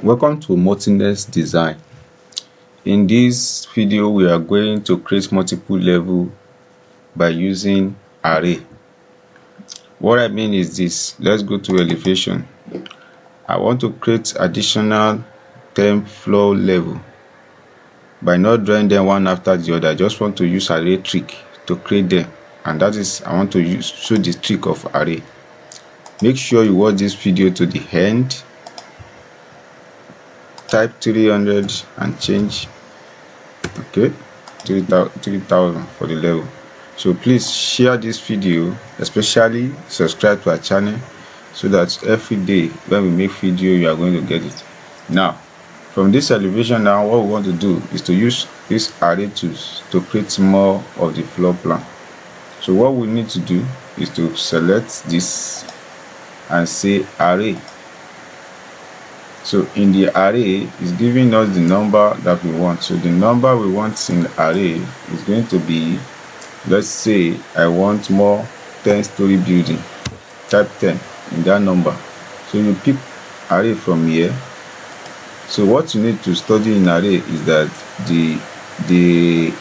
Welcome to multi-net design. In this video we are going to create multiple level by using array. What I mean is this. Let's go to elevation. I want to create additional 10 floor level by not drawing them one after the other. I just want to use array trick to create them, and that is I want to show the trick of array. Make sure you watch this video to the end. Type 300 and change. Okay, 3000 for the level. So please share this video, especially subscribe to our channel, so that every day when we make video you are going to get it. Now from this elevation, now what we want to do is to use this array tools to create more of the floor plan. So what we need to do is to select this and say array. So in the array is giving us the number that we want. So the number we want in the array is going to be, let's say I want more 10-story building. Type 10 in that number. So you pick array from here. So what you need to study in array is that the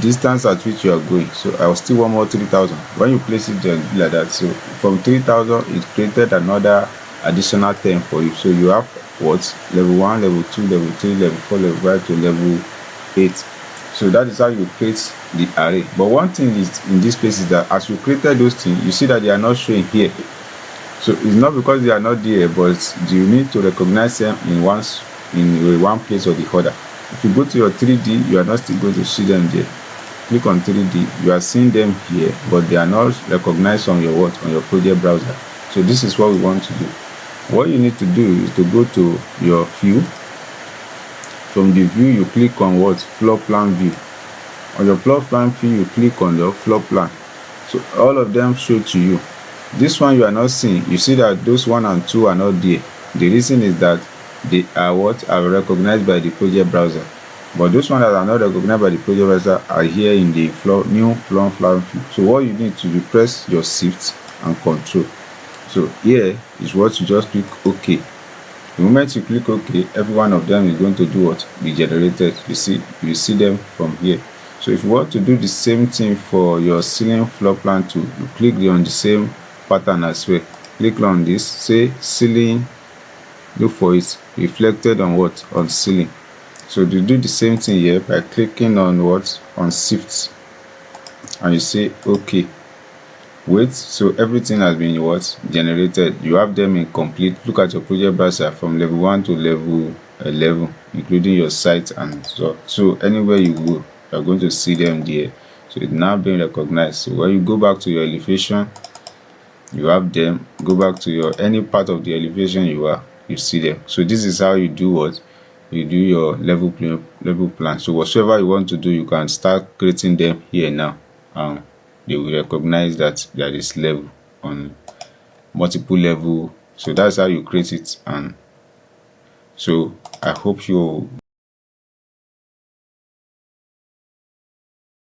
distance at which you are going. So I will still want more 3000. When you place it there, like that. So from 3000 it created another additional 10 for you. So you have what? Level 1, level 2, level 3, level 4, level 5 to level 8. So that is how you create the array. But one thing is in this place is that as you created those things, you see that they are not showing here. So it's not because they are not there, but you need to recognize them in one place or the other. If you go to your 3D, you are not still going to see them there. Click on 3D, you are seeing them here, but they are not recognized on your on your project browser. So this is what we want to do. What you need to do is to go to your view. From the view you click on what? Floor plan view. On your floor plan view you click on the floor plan. So all of them show to you. This one you are not seeing. You see that those 1 and 2 are not there. The reason is that they are what are recognized by the project browser. But those ones that are not recognized by the project browser are here in the new floor plan view. So what you need to do, press your shift and control. So here is what you just click OK. The moment you click OK, every one of them is going to do what? Be generated. You see them from here. So if you want to do the same thing for your ceiling floor plan too, you click on the same pattern as well. Click on this, say ceiling, look for it reflected on what? On ceiling. So you do the same thing here by clicking on what? On shift, and you say OK. Wait, so everything has been what? Generated. You have them in complete. Look at your project browser from level 1 to level 11, including your site, and so anywhere you go, you are going to see them there. So it's now being recognized. So when you go back to your elevation, you have them. Go back to your any part of the elevation you see them. So this is how you do what? You do your level plan. So whatever you want to do, you can start creating them here now. They will recognize that there is level on multiple level. So that's how you create it. And so I hope you